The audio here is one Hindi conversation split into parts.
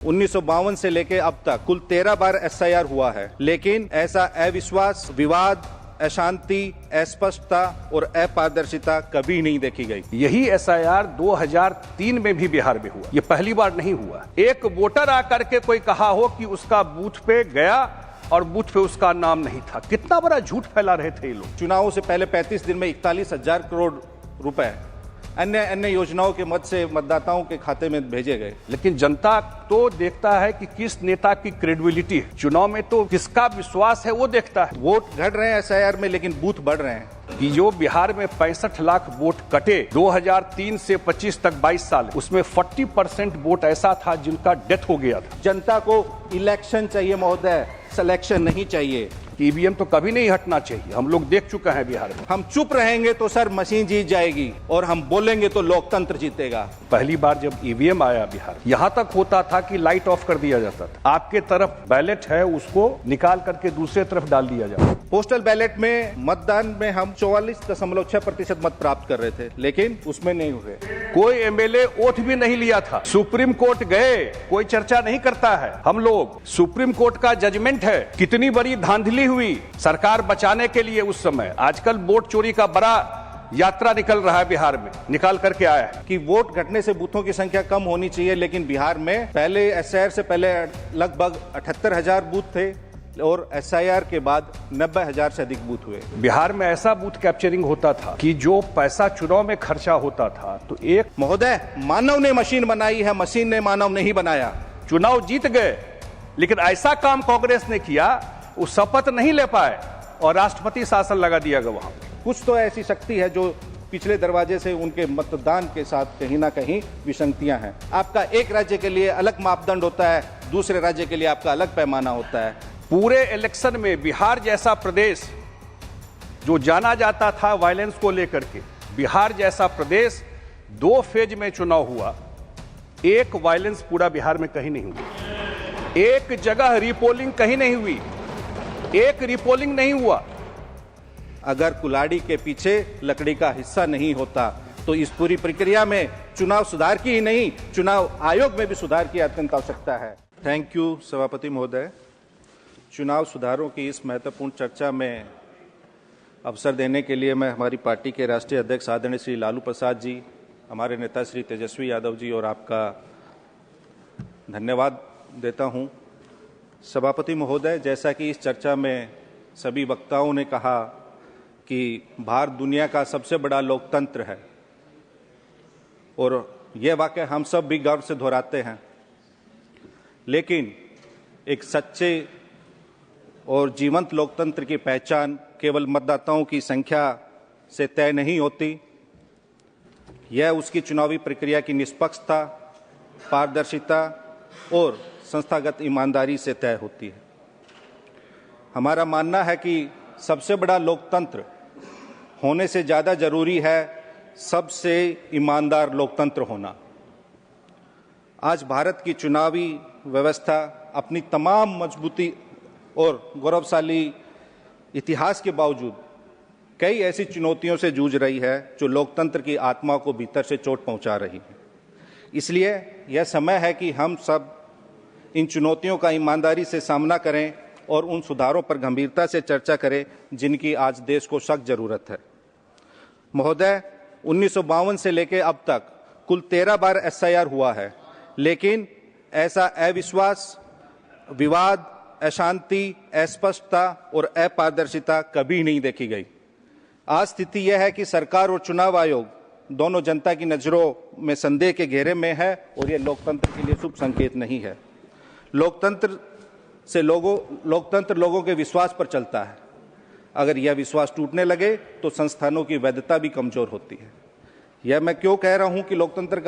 1952 से लेकर अब तक कुल 13 बार एसआईआर हुआ है, लेकिन ऐसा अविश्वास, विवाद, अशांति, अस्पष्टता और अपारदर्शिता कभी नहीं देखी गई। यही एसआईआर 2003 में भी बिहार में हुआ, ये पहली बार नहीं हुआ। एक वोटर आकर के कोई कहा हो कि उसका बूथ पे गया और बूथ पे उसका नाम नहीं था। कितना बड़ा झूठ फैला रहे थे ये लोग। चुनावों से पहले 35 दिन में 41,000 करोड़ रुपए अन्य योजनाओं के मद से मतदाताओं के खाते में भेजे गए। लेकिन जनता तो देखता है कि किस नेता की क्रेडिबिलिटी है, चुनाव में तो किसका विश्वास है वो देखता है। वोट घट रहे हैं एसआईआर में, लेकिन बूथ बढ़ रहे हैं। कि जो बिहार में 65 लाख वोट कटे 2003 से 25 तक 22 साल, उसमें 40% वोट ऐसा था जिनका डेथ हो गया था। जनता को इलेक्शन चाहिए महोदय, सिलेक्शन नहीं चाहिए। ईवीएम तो कभी नहीं हटना चाहिए, हम लोग देख चुके हैं बिहार में। हम चुप रहेंगे तो सर मशीन जीत जाएगी और हम बोलेंगे तो लोकतंत्र जीतेगा। पहली बार जब ईवीएम आया बिहार, यहाँ तक होता था कि लाइट ऑफ कर दिया जाता था। आपके तरफ बैलेट है उसको निकाल करके दूसरे तरफ डाल दिया जाता। पोस्टल बैलेट में मतदान में हम 44.6% मत प्राप्त कर रहे थे, लेकिन उसमें नहीं हुए। कोई एमएलए वोट भी नहीं लिया था। सुप्रीम कोर्ट गए, कोई चर्चा नहीं करता है। हम लोग सुप्रीम कोर्ट का जजमेंट है, कितनी बड़ी धांधली हुई सरकार बचाने के लिए उस समय। आजकल वोट चोरी का बड़ा यात्रा निकल रहा है बिहार में, निकाल करके आया है कि वोट घटने से बूथों की संख्या कम होनी चाहिए, लेकिन बिहार में पहले एसआईआर से पहले लगभग 78,000 बूथ थे और एसआईआर के बाद 90,000 से अधिक बूथ हुए। बिहार में ऐसा बूथ कैप्चरिंग होता था कि जो पैसा चुनाव में खर्चा होता था तो एक महोदय, मानव ने मशीन बनाई है, मशीन ने मानव नहीं बनाया। चुनाव जीत गए, लेकिन ऐसा काम कांग्रेस ने किया, वो शपथ नहीं ले पाए और राष्ट्रपति शासन लगा दिया गया। वहां कुछ तो ऐसी शक्ति है जो पिछले दरवाजे से उनके मतदान के साथ कहीं ना कहीं विसंगतियां हैं। आपका एक राज्य के लिए अलग मापदंड होता है, दूसरे राज्य के लिए आपका अलग पैमाना होता है। पूरे इलेक्शन में बिहार जैसा प्रदेश जो जाना जाता था वायलेंस को लेकर के, बिहार जैसा प्रदेश 2 फेज में चुनाव हुआ, एक वायलेंस पूरा बिहार में कहीं नहीं हुई। एक जगह रिपोलिंग कहीं नहीं हुई, एक रिपोलिंग नहीं हुआ। अगर कुल्हाड़ी के पीछे लकड़ी का हिस्सा नहीं होता तो इस पूरी प्रक्रिया में चुनाव सुधार की ही नहीं, चुनाव आयोग में भी सुधार की अत्यंत आवश्यकता है। थैंक यू सभापति महोदय। चुनाव सुधारों की इस महत्वपूर्ण चर्चा में अवसर देने के लिए मैं हमारी पार्टी के राष्ट्रीय अध्यक्ष आदरणीय श्री लालू प्रसाद जी, हमारे नेता श्री तेजस्वी यादव जी और आपका धन्यवाद देता हूं। सभापति महोदय, जैसा कि इस चर्चा में सभी वक्ताओं ने कहा कि भारत दुनिया का सबसे बड़ा लोकतंत्र है और यह वाकया हम सब भी गर्व से दोहराते हैं, लेकिन एक सच्चे और जीवंत लोकतंत्र की पहचान केवल मतदाताओं की संख्या से तय नहीं होती। यह उसकी चुनावी प्रक्रिया की निष्पक्षता, पारदर्शिता और संस्थागत ईमानदारी से तय होती है। हमारा मानना है कि सबसे बड़ा लोकतंत्र होने से ज्यादा जरूरी है सबसे ईमानदार लोकतंत्र होना। आज भारत की चुनावी व्यवस्था अपनी तमाम मजबूती और गौरवशाली इतिहास के बावजूद कई ऐसी चुनौतियों से जूझ रही है जो लोकतंत्र की आत्मा को भीतर से चोट पहुंचा रही है। इसलिए यह समय है कि हम सब इन चुनौतियों का ईमानदारी से सामना करें और उन सुधारों पर गंभीरता से चर्चा करें जिनकी आज देश को सख्त जरूरत है। महोदय, 1952 से लेकर अब तक कुल 13 बार एसआईआर हुआ है, लेकिन ऐसा अविश्वास, विवाद, अशांति, अस्पष्टता और अपारदर्शिता कभी नहीं देखी गई। आज स्थिति यह है कि सरकार और चुनाव आयोग दोनों जनता की नजरों में संदेह के घेरे में है और यह लोकतंत्र के लिए शुभ संकेत नहीं है। लोकतंत्र लोगों के विश्वास पर चलता है। अगर यह विश्वास टूटने लगे तो संस्थानों की वैधता भी कमजोर होती है। यह मैं क्यों कह रहा हूं कि लोकतंत्र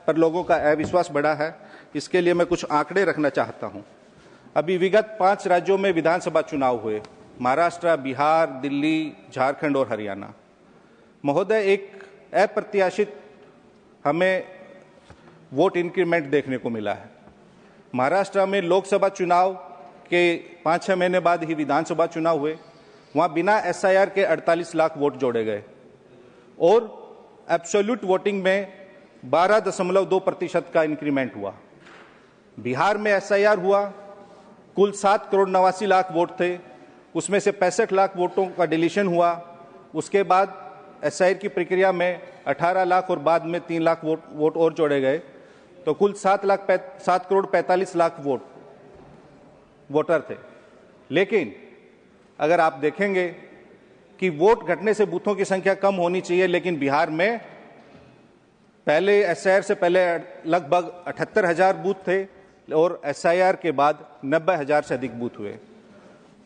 पर लोगों का अविश्वास बढ़ा है, इसके लिए मैं कुछ आंकड़े रखना चाहता हूं। अभी विगत 5 राज्यों में विधानसभा चुनाव हुए, महाराष्ट्र, बिहार, दिल्ली, झारखंड और हरियाणा। महोदय, एक अप्रत्याशित हमें वोट इंक्रीमेंट देखने को मिला है। महाराष्ट्र में लोकसभा चुनाव के 5-6 महीने बाद ही विधानसभा चुनाव हुए। वहां बिना एसआईआर के 48 लाख वोट जोड़े गए और एब्सोल्यूट वोटिंग में 12.2% का इंक्रीमेंट हुआ। बिहार में SIR हुआ, कुल 7 करोड़ 89 लाख वोट थे, उसमें से 65 लाख वोटों का डिलीशन हुआ। उसके बाद SIR की प्रक्रिया में 18 लाख और बाद में 3 लाख वोट और जोड़े गए, तो कुल 7 करोड़ 45 लाख वोटर थे। लेकिन अगर आप देखेंगे कि वोट घटने से बूथों की संख्या कम होनी चाहिए, लेकिन बिहार में पहले SIR से पहले लगभग 78,000 बूथ थे और SIR के बाद 90,000 से अधिक बूथ हुए।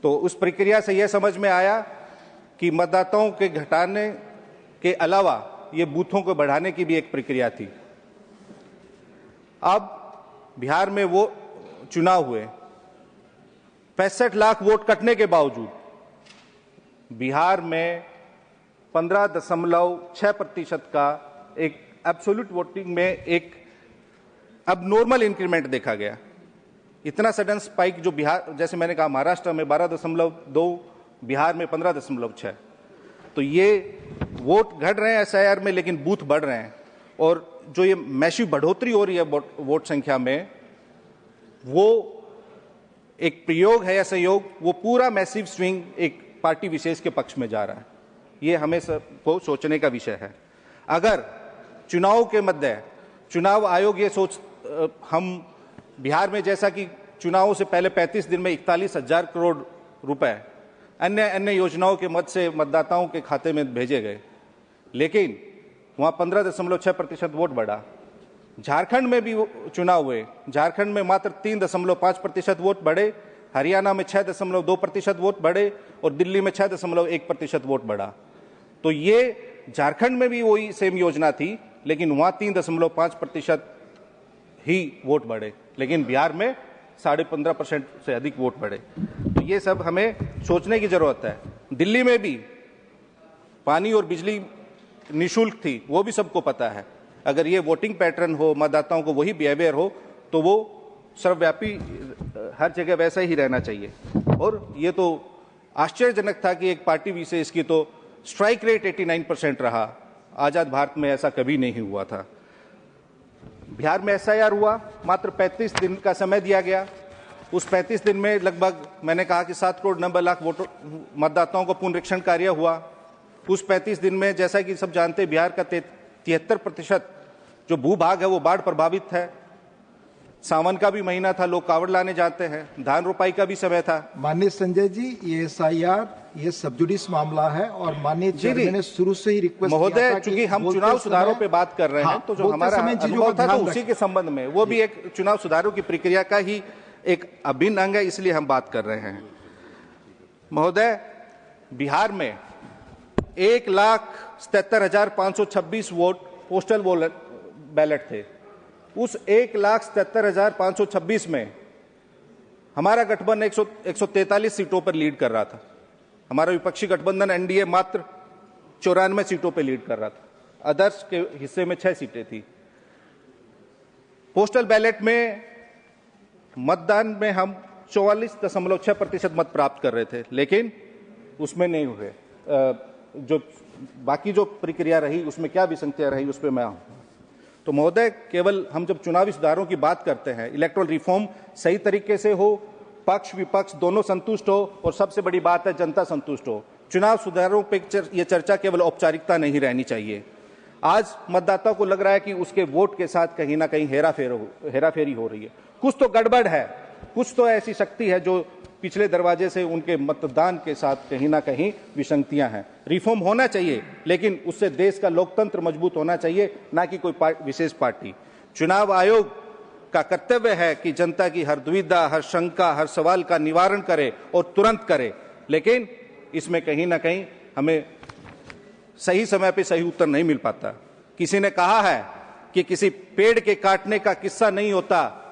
तो उस प्रक्रिया से यह समझ में आया कि मतदाताओं के घटाने के अलावा ये बूथों को बढ़ाने की भी एक प्रक्रिया थी। अब बिहार में वो चुनाव हुए, 65 लाख वोट कटने के बावजूद बिहार में 15.6% का एक एब्सोल्यूट वोटिंग में एक अब नॉर्मल इंक्रीमेंट देखा गया। इतना सडन स्पाइक जो बिहार, जैसे मैंने कहा महाराष्ट्र में 12.2, बिहार में 15.6, तो ये वोट घट रहे हैं SIR में, लेकिन बूथ बढ़ रहे हैं। और जो ये मैसिव बढ़ोतरी हो रही है वोट संख्या में, वो एक प्रयोग है या सहयोग, वो पूरा मैसिव स्विंग एक पार्टी विशेष के पक्ष में जा रहा है। ये हमें सबको सोचने का विषय है। अगर चुनाव के मध्य चुनाव आयोग ये हम बिहार में जैसा कि चुनावों से पहले 35 दिन में 41,000 करोड़ रुपए अन्य योजनाओं के मद से मतदाताओं के खाते में भेजे गए, लेकिन वहां 15.6% वोट बढ़ा। झारखंड में भी चुनाव हुए, झारखंड में मात्र 3.5% वोट बढ़े, हरियाणा में 6.2% वोट बढ़े और दिल्ली में 6.1% वोट बढ़ा। तो ये झारखंड में भी वही सेम योजना थी, लेकिन वहां 3.5% ही वोट बढ़े, लेकिन बिहार में 15.5% से अधिक वोट बढ़े। तो ये सब हमें सोचने की जरूरत है। दिल्ली में भी पानी और बिजली निःशुल्क थी, वो भी सबको पता है। अगर ये वोटिंग पैटर्न हो, मतदाताओं को वही बिहेवियर हो, तो वो सर्वव्यापी हर जगह वैसा ही रहना चाहिए। और ये तो आश्चर्यजनक था कि एक पार्टी विशेष की तो स्ट्राइक रेट 89% रहा। आजाद भारत में ऐसा कभी नहीं हुआ था। बिहार में SIR हुआ, मात्र 35 दिन का समय दिया गया। उस 35 दिन में लगभग मैंने कहा कि 7 करोड़ 90 लाख मतदाताओं को पुनरीक्षण कार्य हुआ। उस 35 दिन में जैसा कि सब जानते हैं, बिहार का 73% जो भूभाग है वो बाढ़ प्रभावित है। सावन का भी महीना था, लोग कावड़ लाने जाते हैं, धान रोपाई का भी समय था। माननीय संजय जी, ये SIR ये सबजुडिस मामला है और माननीय चेयरमैन ने शुरू से ही रिक्वेस्ट महोदय, चूंकि हम चुनाव सुधारों पे बात कर रहे हैं, तो जो हमारा अनुभव था तो उसी के संबंध में, वो भी एक चुनाव सुधारों की प्रक्रिया का ही एक अभिन्न अंग है, इसलिए हम बात कर रहे हैं। महोदय, बिहार में 1,77,526 वोट पोस्टल बैलेट थे। उस 1,77,526 में हमारा गठबंधन 143 सीटों पर लीड कर रहा था। हमारा विपक्षी गठबंधन NDA मात्र 94 सीटों पर लीड कर रहा था। अदर्स के हिस्से में 6 सीटें थी। पोस्टल बैलेट में मतदान में हम 44.6% मत प्राप्त कर रहे थे, लेकिन उसमें नहीं हुए। जो बाकी जो प्रक्रिया रही उसमें क्या विसंगतियां रही, उस पर मैं आऊं। तो महोदय, केवल हम जब चुनावी सुधारों की बात करते हैं, इलेक्टोरल रिफॉर्म सही तरीके से हो, पक्ष विपक्ष दोनों संतुष्ट हो, और सबसे बड़ी बात है जनता संतुष्ट हो। चुनाव सुधारों पे ये चर्चा केवल औपचारिकता नहीं रहनी चाहिए। आज मतदाता को लग रहा है कि उसके वोट के साथ कहीं ना कहीं हेराफेरी हो रही है। कुछ तो गड़बड़ है, कुछ तो ऐसी शक्ति है जो पिछले दरवाजे से उनके मतदान के साथ कहीं ना कहीं विसंगतियां हैं। रिफॉर्म होना चाहिए, लेकिन उससे देश का लोकतंत्र मजबूत होना चाहिए, ना कि कोई विशेष पार्टी। चुनाव आयोग का कर्तव्य है कि जनता की हर दुविधा, हर शंका, हर सवाल का निवारण करे और तुरंत करे, लेकिन इसमें कहीं ना कहीं हमें सही समय पे सही उत्तर नहीं मिल पाता। किसी ने कहा है कि किसी पेड़ के काटने का किस्सा नहीं होता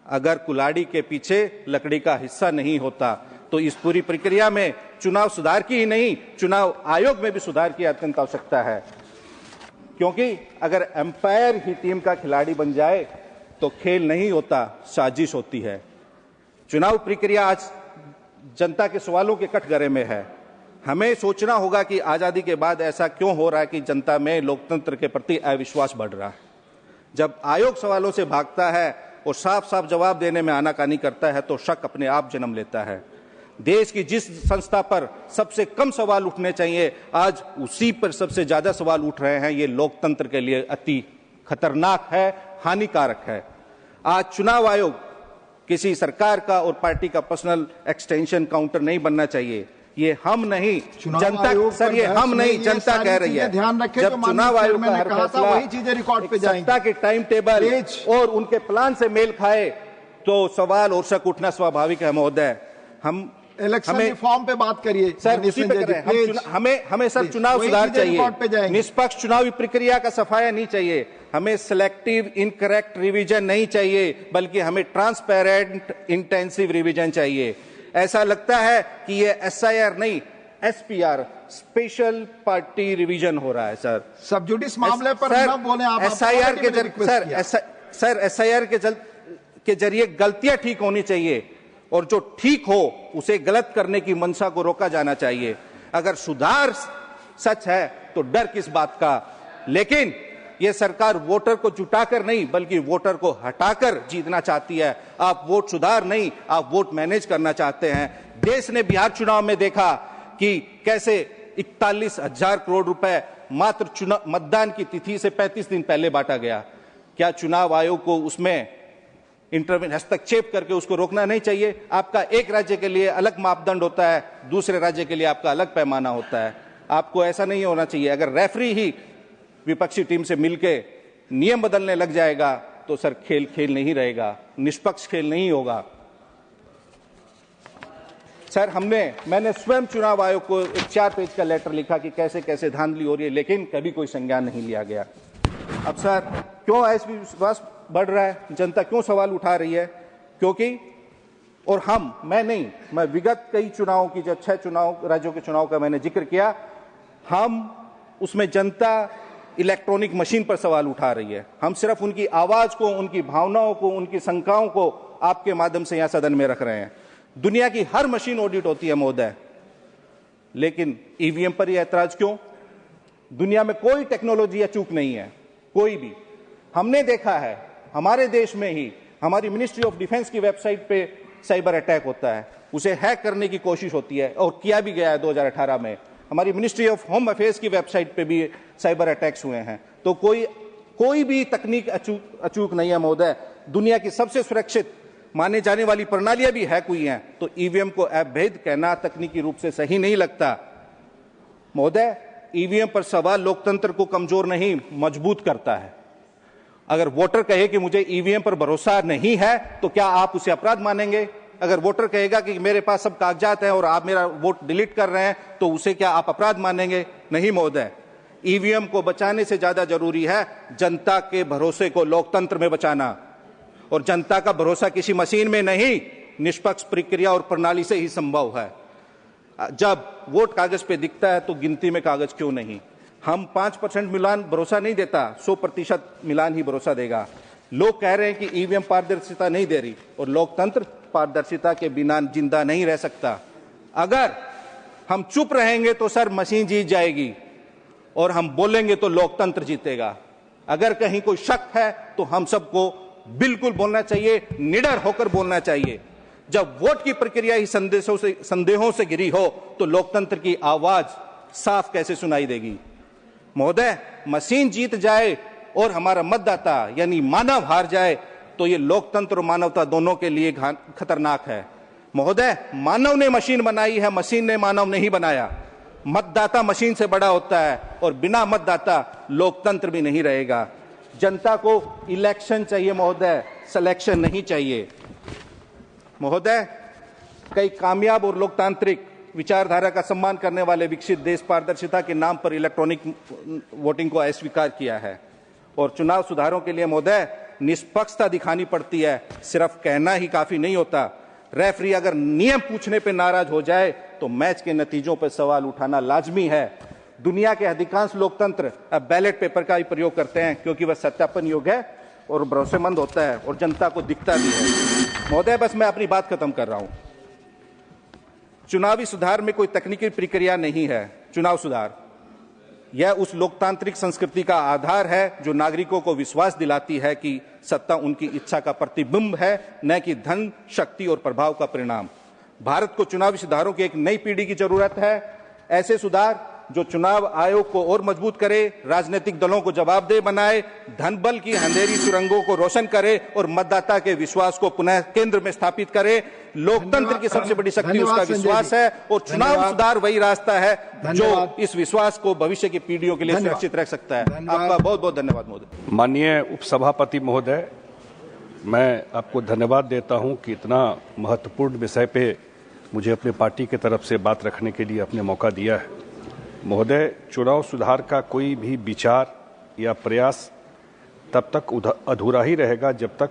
अगर कुल्हाड़ी के पीछे लकड़ी का हिस्सा नहीं होता। तो इस पूरी प्रक्रिया में चुनाव सुधार की ही नहीं, चुनाव आयोग में भी सुधार की अत्यंत आवश्यकता है, क्योंकि अगर एम्पायर ही टीम का खिलाड़ी बन जाए तो खेल नहीं होता, साजिश होती है। चुनाव प्रक्रिया आज जनता के सवालों के कटघरे में है। हमें सोचना होगा कि आजादी के बाद ऐसा क्यों हो रहा है कि जनता में लोकतंत्र के प्रति अविश्वास बढ़ रहा है। जब आयोग सवालों से भागता है और साफ साफ जवाब देने में आनाकानी करता है तो शक अपने आप जन्म लेता है। देश की जिस संस्था पर सबसे कम सवाल उठने चाहिए, आज उसी पर सबसे ज्यादा सवाल उठ रहे हैं। ये लोकतंत्र के लिए अति खतरनाक है, हानिकारक है। आज चुनाव आयोग किसी सरकार का और पार्टी का पर्सनल एक्सटेंशन काउंटर नहीं बनना चाहिए। ये हम नहीं, जनता, सर ये हम नहीं, जनता कह रही है। ध्यान रखें, जब चुनाव आयोग का हर फैसला वही चीजें रिकॉर्ड पे जाएंगी, सत्ता के टाइम टेबल और उनके प्लान से मेल खाए तो सवाल और शक उठना स्वाभाविक है महोदय। हम इलेक्शन रिफॉर्म पे बात करिए सर, उसी पे करें। हमें सर चुनाव सुधार चाहिए, निष्पक्ष चुनावी प्रक्रिया का सफाया नहीं चाहिए, हमें सिलेक्टिव इनकरेक्ट रिवीजन नहीं चाहिए, बल्कि हमें ट्रांसपेरेंट इंटेंसिव रिवीजन चाहिए। ऐसा लगता है कि ये SIR नहीं, SPR स्पेशल पार्टी रिवीजन हो रहा है सर। सबजुडिस मामले पर न बोले आप। SIR के जरिए सर SIR के जरिए गलतियां ठीक होनी चाहिए और जो ठीक हो उसे गलत करने की मंशा को रोका जाना चाहिए। अगर सुधार सच है तो डर किस बात का। लेकिन यह सरकार वोटर को जुटाकर नहीं बल्कि वोटर को हटाकर जीतना चाहती है। आप वोट सुधार नहीं, आप वोट मैनेज करना चाहते हैं। देश ने बिहार चुनाव में देखा कि कैसे 41,000 करोड़ रुपए मात्र मतदान की तिथि से 35 दिन पहले बांटा गया। क्या चुनाव आयोग को उसमें हस्तक्षेप करके उसको रोकना नहीं चाहिए? आपका एक राज्य के लिए अलग मापदंड होता है, दूसरे राज्य के लिए आपका अलग पैमाना होता है। आपको ऐसा नहीं होना चाहिए। अगर रेफरी ही विपक्षी टीम से मिलके नियम बदलने लग जाएगा तो सर खेल नहीं रहेगा, निष्पक्ष खेल नहीं होगा। सर मैंने स्वयं चुनाव आयोग को एक 4 पेज का लेटर लिखा कि कैसे कैसे धांधली हो रही है, लेकिन कभी कोई संज्ञान नहीं लिया गया। अब सर क्यों ऐसा विश्वास बढ़ रहा है, जनता क्यों सवाल उठा रही है? क्योंकि और मैं विगत कई चुनावों की, जब 6 चुनाव राज्यों के चुनाव का मैंने जिक्र किया, हम उसमें जनता इलेक्ट्रॉनिक मशीन पर सवाल उठा रही है। हम सिर्फ उनकी आवाज को, उनकी भावनाओं को, उनकी शंकाओं को आपके माध्यम से यहां सदन में रख रहे हैं। दुनिया की हर मशीन ऑडिट होती है महोदय, लेकिन ईवीएम पर यह ऐतराज क्यों? दुनिया में कोई टेक्नोलॉजी या चूक नहीं है, कोई भी। हमने देखा है हमारे देश में ही हमारी मिनिस्ट्री ऑफ डिफेंस की वेबसाइट पे साइबर अटैक होता है, उसे हैक करने की कोशिश होती है और किया भी गया है 2018 में। हमारी मिनिस्ट्री ऑफ होम अफेयर्स की वेबसाइट पे भी साइबर अटैक्स हुए हैं। तो कोई भी तकनीक अचूक नहीं है महोदय। दुनिया की सबसे सुरक्षित माने जाने वाली प्रणालियां भी हैक हुई हैं, तो ईवीएम को अवैध कहना तकनीकी रूप से सही नहीं लगता महोदय। ईवीएम पर सवाल लोकतंत्र को कमजोर नहीं, मजबूत करता है। अगर वोटर कहे कि मुझे ईवीएम पर भरोसा नहीं है तो क्या आप उसे अपराध मानेंगे? अगर वोटर कहेगा कि मेरे पास सब कागजात हैं और आप मेरा वोट डिलीट कर रहे हैं तो उसे क्या आप अपराध मानेंगे? नहीं महोदय। ईवीएम को बचाने से ज्यादा जरूरी है जनता के भरोसे को लोकतंत्र में बचाना, और जनता का भरोसा किसी मशीन में नहीं, निष्पक्ष प्रक्रिया और प्रणाली से ही संभव है। जब वोट कागज पे दिखता है तो गिनती में कागज क्यों नहीं? हम 5% मिलान भरोसा नहीं देता, 100% मिलान ही भरोसा देगा। लोग कह रहे हैं कि ईवीएम पारदर्शिता नहीं दे रही, और लोकतंत्र पारदर्शिता के बिना जिंदा नहीं रह सकता। अगर हम चुप रहेंगे तो सर मशीन जीत जाएगी, और हम बोलेंगे तो लोकतंत्र जीतेगा। अगर कहीं कोई शक है तो हम सबको बिल्कुल बोलना चाहिए, निडर होकर बोलना चाहिए। जब वोट की प्रक्रिया ही संदेहों से घिरी हो तो लोकतंत्र की आवाज साफ कैसे सुनाई देगी? महोदय, मशीन जीत जाए और हमारा मतदाता यानी मानव हार जाए तो ये लोकतंत्र और मानवता दोनों के लिए खतरनाक है। महोदय, मानव ने मशीन बनाई है, मशीन ने मानव नहीं बनाया। मतदाता मशीन से बड़ा होता है, और बिना मतदाता लोकतंत्र भी नहीं रहेगा। जनता को इलेक्शन चाहिए महोदय, सिलेक्शन नहीं चाहिए। महोदय, कई कामयाब और लोकतांत्रिक विचारधारा का सम्मान करने वाले विकसित देश पारदर्शिता के नाम पर इलेक्ट्रॉनिक वोटिंग को अस्वीकार किया है, और चुनाव सुधारों के लिए महोदय निष्पक्षता दिखानी पड़ती है, सिर्फ कहना ही काफी नहीं होता। रेफरी अगर नियम पूछने पर नाराज हो जाए तो मैच के नतीजों पर सवाल उठाना लाजमी है। दुनिया के अधिकांश लोकतंत्र अब बैलेट पेपर का ही प्रयोग करते हैं, क्योंकि वह सत्यापन योग्य है और भरोसेमंद होता है और जनता को दिखता भी है। महोदय, बस मैं अपनी बात खत्म कर रहा हूं। चुनावी सुधार में कोई तकनीकी प्रक्रिया नहीं है। चुनाव सुधार यह उस लोकतांत्रिक संस्कृति का आधार है जो नागरिकों को विश्वास दिलाती है कि सत्ता उनकी इच्छा का प्रतिबिंब है, न कि धन, शक्ति और प्रभाव का परिणाम। भारत को चुनावी सुधारों की एक नई पीढ़ी की जरूरत है, ऐसे सुधार जो चुनाव आयोग को और मजबूत करे, राजनीतिक दलों को जवाबदेह बनाए, धन बल की अंधेरी सुरंगों को रोशन करे और मतदाता के विश्वास को पुनः केंद्र में स्थापित करे। लोकतंत्र की सबसे बड़ी शक्ति उसका विश्वास है और चुनाव सुधार वही रास्ता है जो इस विश्वास को भविष्य की पीढ़ियों के लिए सुरक्षित रख सकता है। आपका बहुत बहुत धन्यवाद महोदय। माननीय उपसभापति महोदय, मैं आपको धन्यवाद देता हूं कि इतना महत्वपूर्ण विषय पे मुझे अपनी पार्टी की तरफ से बात रखने के लिए आपने मौका दिया है। महोदय, चुनाव सुधार का कोई भी विचार या प्रयास तब तक अधूरा ही रहेगा जब तक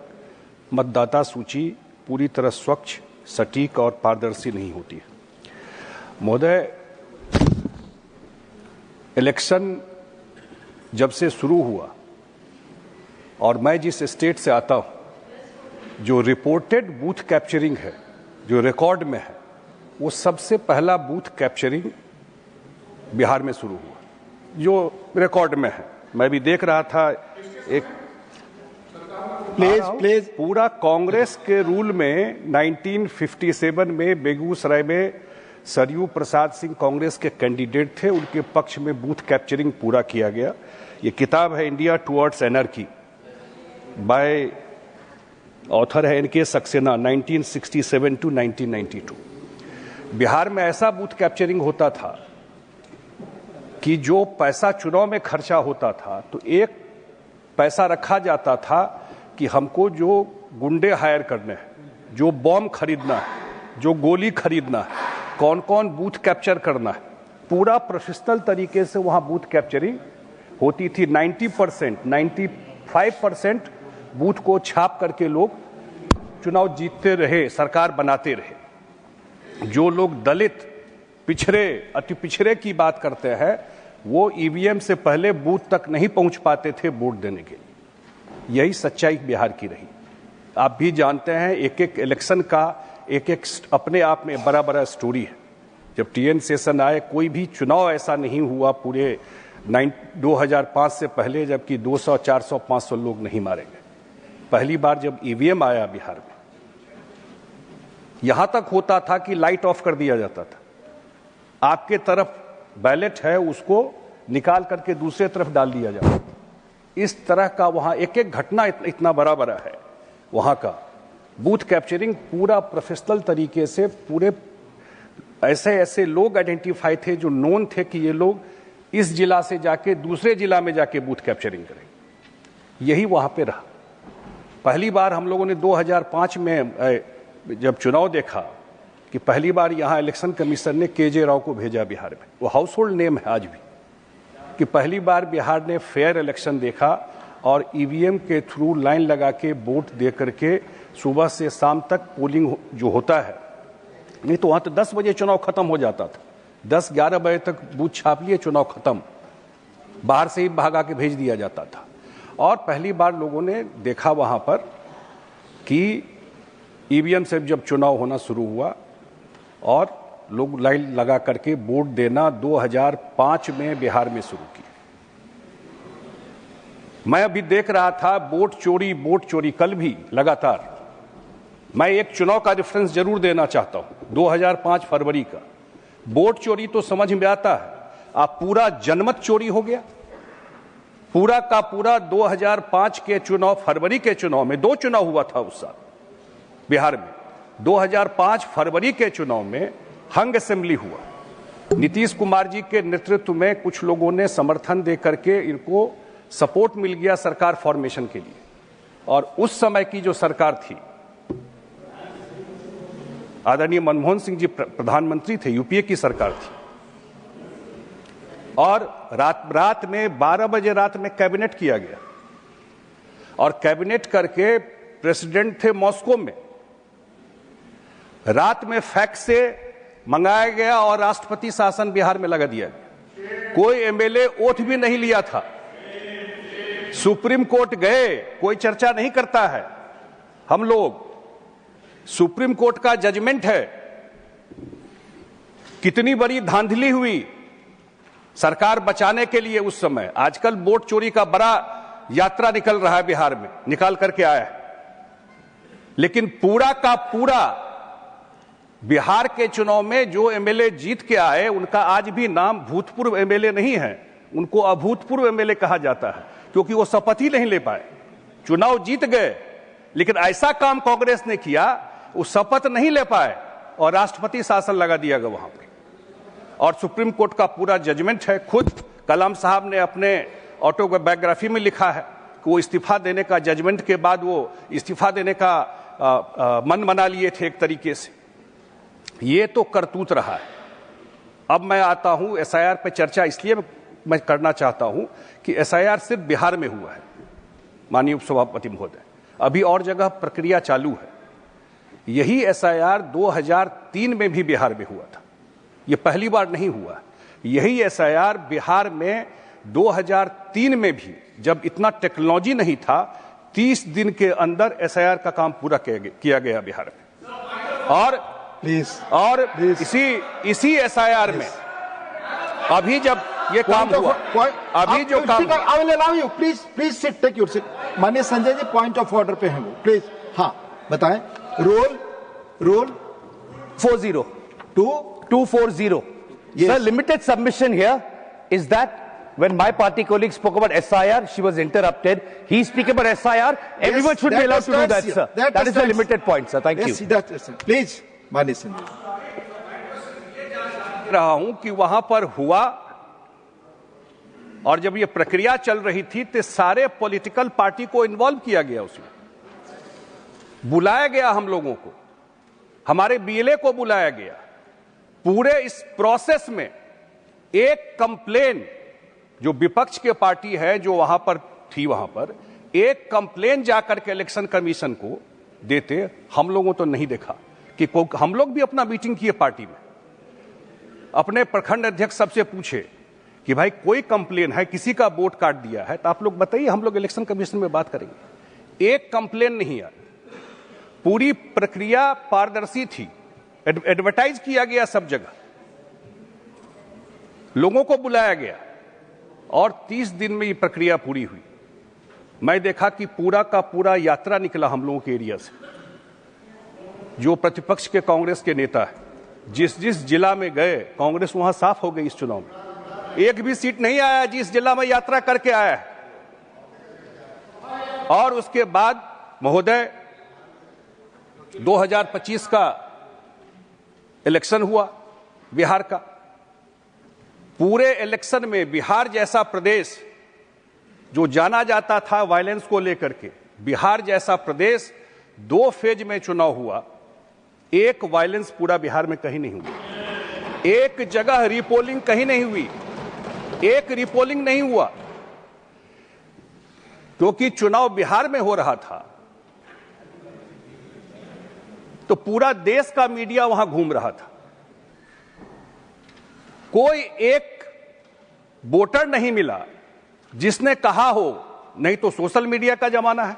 मतदाता सूची पूरी तरह स्वच्छ, सटीक और पारदर्शी नहीं होती है। महोदय, इलेक्शन जब से शुरू हुआ और मैं जिस स्टेट से आता हूं, जो रिपोर्टेड बूथ कैप्चरिंग है, जो रिकॉर्ड में है, वो सबसे पहला बूथ कैप्चरिंग बिहार में शुरू हुआ, जो रिकॉर्ड में है। मैं भी देख रहा था एक प्लीज पूरा कांग्रेस के रूल में 1957 में बेगूसराय में सरयू प्रसाद सिंह कांग्रेस के कैंडिडेट थे, उनके पक्ष में बूथ कैप्चरिंग पूरा किया गया। ये किताब है इंडिया टुवर्ड्स एनर्की बाय ऑथर है एनके सक्सेना, 1967 टू 1992। बिहार में ऐसा बूथ कैप्चरिंग होता था कि जो पैसा चुनाव में खर्चा होता था तो एक पैसा रखा जाता था कि हमको जो गुंडे हायर करने हैं, जो बॉम्ब खरीदना है, जो गोली खरीदना है, कौन कौन बूथ कैप्चर करना है, पूरा प्रोफेशनल तरीके से वहां बूथ कैप्चरिंग होती थी। 90%, 95% बूथ को छाप करके लोग चुनाव जीतते रहे, सरकार बनाते रहे। जो लोग दलित, पिछड़े, अति पिछड़े की बात करते हैं, वो ईवीएम से पहले बूथ तक नहीं पहुंच पाते थे वोट देने के लिए। यही सच्चाई बिहार की रही। आप भी जानते हैं, एक एक इलेक्शन का एक एक अपने आप में बड़ा बड़ा स्टोरी है। जब टीएन सेशन आए, कोई भी चुनाव ऐसा नहीं हुआ पूरे 2005 से पहले जबकि 200, 400, 500 लोग नहीं मारे गए। पहली बार जब ईवीएम आया बिहार में, यहां तक होता था कि लाइट ऑफ कर दिया जाता था। आपके तरफ बैलेट है, उसको निकाल करके दूसरे तरफ डाल दिया जाता। इस तरह का वहां एक एक घटना इतना बड़ा बड़ा है। वहां का बूथ कैप्चरिंग पूरा प्रोफेशनल तरीके से, पूरे ऐसे ऐसे लोग आइडेंटिफाई थे जो नोन थे कि ये लोग इस जिला से जाके दूसरे जिला में जाके बूथ कैप्चरिंग करेंगे। यही वहां पे रहा। पहली बार हम लोगों ने 2005 में जब चुनाव देखा कि पहली बार यहां इलेक्शन कमीशन ने केजे राव को भेजा बिहार में। वो हाउस होल्ड नेम है आज भी, कि पहली बार बिहार ने फेयर इलेक्शन देखा और ईवीएम के थ्रू लाइन लगा के वोट दे करके सुबह से शाम तक पोलिंग जो होता है, नहीं तो वहां तो 10 बजे चुनाव खत्म हो जाता था। 10-11 बजे तक बूथ छाप लिए, चुनाव खत्म, बाहर से ही भागा के भेज दिया जाता था। और पहली बार लोगों ने देखा वहां पर कि ईवीएम से जब चुनाव होना शुरू हुआ और लोग लाइन लगा करके वोट देना 2005 में बिहार में शुरू किया। मैं अभी देख रहा था वोट चोरी कल भी लगातार। मैं एक चुनाव का रेफरेंस जरूर देना चाहता हूं, 2005 फरवरी का। वोट चोरी तो समझ में आता है, आप पूरा जनमत चोरी हो गया। पूरा का पूरा 2005 के चुनाव, फरवरी के चुनाव में 2 चुनाव हुआ था उस साल बिहार में। 2005 फरवरी के चुनाव में हंग असेंबली हुआ। नीतीश कुमार जी के नेतृत्व में कुछ लोगों ने समर्थन दे करके इनको सपोर्ट मिल गया सरकार फॉर्मेशन के लिए। और उस समय की जो सरकार थी, आदरणीय मनमोहन सिंह जी प्रधानमंत्री थे, यूपीए की सरकार थी। और रात में 12 बजे रात में कैबिनेट किया गया और कैबिनेट करके प्रेसिडेंट थे मॉस्को में। रात में फैक्स से मंगाया गया और राष्ट्रपति शासन बिहार में लगा दिया गया। कोई एमएलए ओथ भी नहीं लिया था। सुप्रीम कोर्ट गए, कोई चर्चा नहीं करता है। हम लोग, सुप्रीम कोर्ट का जजमेंट है, कितनी बड़ी धांधली हुई। सरकार बचाने के लिए उस समय, आजकल वोट चोरी का बड़ा यात्रा निकल रहा है बिहार में, निकाल करके आया है, लेकिन पूरा का पूरा बिहार के चुनाव में जो एमएलए जीत के आए उनका आज भी नाम भूतपूर्व एमएलए नहीं है, उनको अभूतपूर्व एमएलए कहा जाता है, क्योंकि वो शपथ ही नहीं ले पाए। चुनाव जीत गए लेकिन ऐसा काम कांग्रेस ने किया, वो शपथ नहीं ले पाए और राष्ट्रपति शासन लगा दिया गया वहां पर। और सुप्रीम कोर्ट का पूरा जजमेंट है, खुद कलाम साहब ने अपने ऑटोबायोग्राफी में लिखा है कि वो इस्तीफा देने का, जजमेंट के बाद वो इस्तीफा देने का मन बना लिए थे एक तरीके से। ये तो करतूत रहा है। अब मैं आता हूं एसआईआर पे चर्चा इसलिए मैं करना चाहता हूं कि एसआईआर सिर्फ बिहार में हुआ है माननीय उपसभापति महोदय, अभी और जगह प्रक्रिया चालू है। यही एसआईआर 2003 में भी बिहार में हुआ था, ये पहली बार नहीं हुआ। यही एसआईआर बिहार में 2003 में भी, जब इतना टेक्नोलॉजी नहीं था, 30 दिन के अंदर एसआईआर का काम पूरा किया गया बिहार में। और इसी एसआईआर में अभी जब ये काम हुआ, अभी जो काम, I will allow you, please sit, take your seat. माननीय Sanjay ji point of order पे हैं वो, प्लीज। हाँ बताएं। Roll 40 240. Yes. Sir, limited submission here is that when my party colleague spoke about SIR, she was interrupted. He speak about SIR. Everyone should be allowed to do that, sir. That is a limited point, sir. Thank you. Yes, please, माननीय संजय। रहा हूं कि वहां पर हुआ और जब ये प्रक्रिया चल रही थी तो सारे पॉलिटिकल पार्टी को इन्वॉल्व किया गया, उसमें बुलाया गया, हम लोगों को, हमारे बीएलए को बुलाया गया। पूरे इस प्रोसेस में एक कंप्लेन जो विपक्ष के पार्टी है जो वहां पर थी, वहां पर एक कंप्लेन जाकर के इलेक्शन कमीशन को देते हम लोगों तो नहीं देखा कि हम लोग भी अपना मीटिंग किए पार्टी में, अपने प्रखंड अध्यक्ष सबसे पूछे कि भाई कोई कंप्लेन है, किसी का वोट काट दिया है तो आप लोग बताइए, हम लोग इलेक्शन कमीशन में बात करेंगे। एक कंप्लेन नहीं आया। पूरी प्रक्रिया पारदर्शी थी, एडवर्टाइज किया गया सब जगह, लोगों को बुलाया गया और 30 दिन में ये प्रक्रिया पूरी हुई। मैं देखा कि पूरा का पूरा यात्रा निकला हम लोगों के एरिया से। जो प्रतिपक्ष के कांग्रेस के नेता है, जिस जिस जिला में गए, कांग्रेस वहां साफ हो गई इस चुनाव में। एक भी सीट नहीं आया जिस जिला में यात्रा करके आया है। और उसके बाद महोदय 2025 का इलेक्शन हुआ बिहार का। पूरे इलेक्शन में बिहार जैसा प्रदेश जो जाना जाता था वायलेंस को लेकर के, बिहार जैसा प्रदेश 2 फेज में चुनाव हुआ, एक वायलेंस पूरा बिहार में कहीं नहीं हुई। एक जगह रीपोलिंग कहीं नहीं हुई, एक रीपोलिंग नहीं हुआ, क्योंकि चुनाव बिहार में हो रहा था तो पूरा देश का मीडिया वहां घूम रहा था। कोई एक वोटर नहीं मिला जिसने कहा हो, नहीं तो सोशल मीडिया का जमाना है,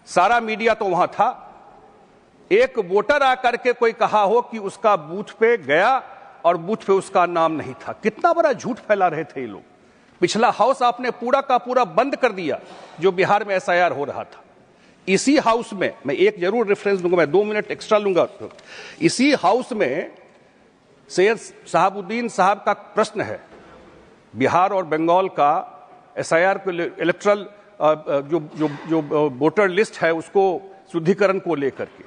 सारा मीडिया तो वहां था, एक वोटर आकर के कोई कहा हो कि उसका बूथ पे गया और बूथ पे उसका नाम नहीं था। कितना बड़ा झूठ फैला रहे थे ये लोग। पिछला हाउस आपने पूरा का पूरा बंद कर दिया जो बिहार में एसआईआर हो रहा था। इसी हाउस में, मैं एक जरूर रेफरेंस दूंगा, मैं 2 मिनट एक्स्ट्रा लूंगा। इसी हाउस में सैयद शहाबुद्दीन साहब का प्रश्न है, बिहार और बंगाल का एसआईआर को, इलेक्ट्रल जो वोटर लिस्ट है उसको शुद्धिकरण को लेकर के,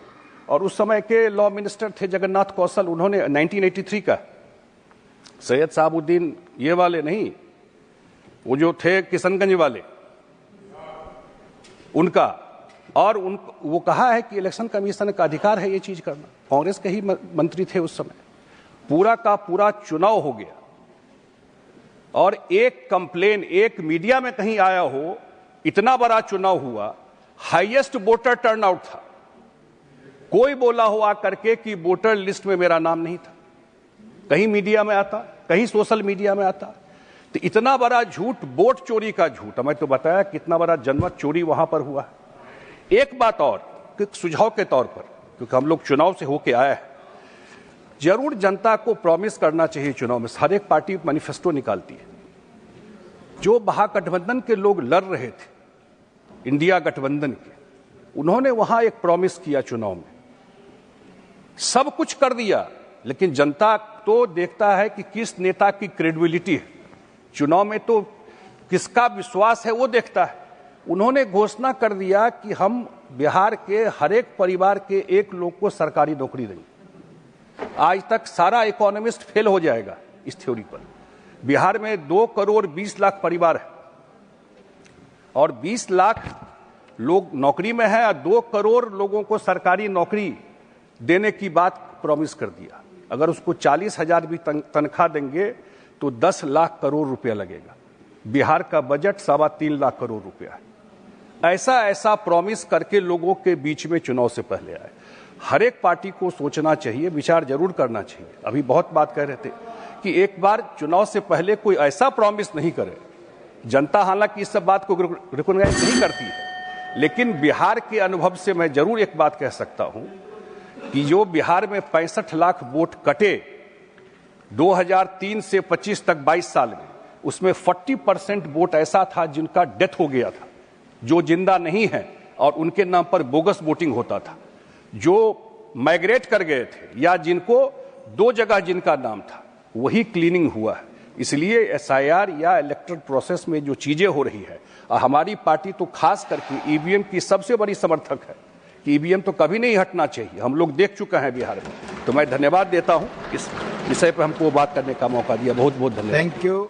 और उस समय के लॉ मिनिस्टर थे जगन्नाथ कौशल, उन्होंने 1983 का, सैयद शहाबुद्दीन ये वाले नहीं, वो जो थे किशनगंज वाले, उनका, और वो कहा है कि इलेक्शन कमीशन का अधिकार है ये चीज करना। कांग्रेस के ही मंत्री थे उस समय। पूरा का पूरा चुनाव हो गया और एक कंप्लेन एक मीडिया में कहीं आया हो, इतना बड़ा चुनाव हुआ, हाईएस्ट वोटर टर्नआउट था, कोई बोला हो आकर के कि वोटर लिस्ट में मेरा नाम नहीं था, कहीं मीडिया में आता, कहीं सोशल मीडिया में आता। तो इतना बड़ा झूठ, वोट चोरी का झूठ, मैं तो बताया कितना बड़ा जनमत चोरी वहां पर हुआ। एक बात और, सुझाव के तौर पर, क्योंकि हम लोग चुनाव से होके आए हैं, जरूर जनता को प्रॉमिस करना चाहिए चुनाव में। हर एक पार्टी मैनिफेस्टो निकालती है, जो महागठबंधन के लोग लड़ रहे थे, इंडिया गठबंधन के, उन्होंने वहां एक प्रॉमिस किया चुनाव में, सब कुछ कर दिया, लेकिन जनता तो देखता है कि किस नेता की क्रेडिबिलिटी है, चुनाव में तो किसका विश्वास है वो देखता है। उन्होंने घोषणा कर दिया कि हम बिहार के हर एक परिवार के एक लोग को सरकारी नौकरी देंगे। आज तक सारा इकोनॉमिस्ट फेल हो जाएगा इस थ्योरी पर। बिहार में 2 करोड़ 20 लाख परिवार है और 20 लाख लोग नौकरी में है और 2 करोड़ लोगों को सरकारी नौकरी देने की बात प्रॉमिस कर दिया। अगर उसको 40,000 भी तनख्वाह देंगे तो 10 लाख करोड़ रुपया लगेगा। बिहार का बजट 3.25 लाख करोड़ रुपया है। ऐसा प्रॉमिस करके लोगों के बीच में चुनाव से पहले आए। हर एक पार्टी को सोचना चाहिए, विचार जरूर करना चाहिए। अभी बहुत बात कह रहे थे कि एक बार चुनाव से पहले कोई ऐसा प्रॉमिस नहीं करे। जनता हालांकि इस सब बात को रिकॉग्नाइज नहीं करती है, लेकिन बिहार के अनुभव से मैं जरूर एक बात कह सकता हूं कि जो बिहार में 65 लाख वोट कटे 2003 से 25 तक 22 साल में, उसमें 40% वोट ऐसा था जिनका डेथ हो गया था, जो जिंदा नहीं है और उनके नाम पर बोगस वोटिंग होता था, जो माइग्रेट कर गए थे या जिनको 2 जगह जिनका नाम था, वही क्लीनिंग हुआ है। इसलिए एसआईआर या इलेक्टोरल प्रोसेस में जो चीजें हो रही है, हमारी पार्टी तो खास करके ईवीएम की सबसे बड़ी समर्थक है कि ईवीएम तो कभी नहीं हटना चाहिए। हम लोग देख चुके हैं बिहार में। तो मैं धन्यवाद देता हूं इस विषय पर हमको बात करने का मौका दिया। बहुत बहुत धन्यवाद। Thank you.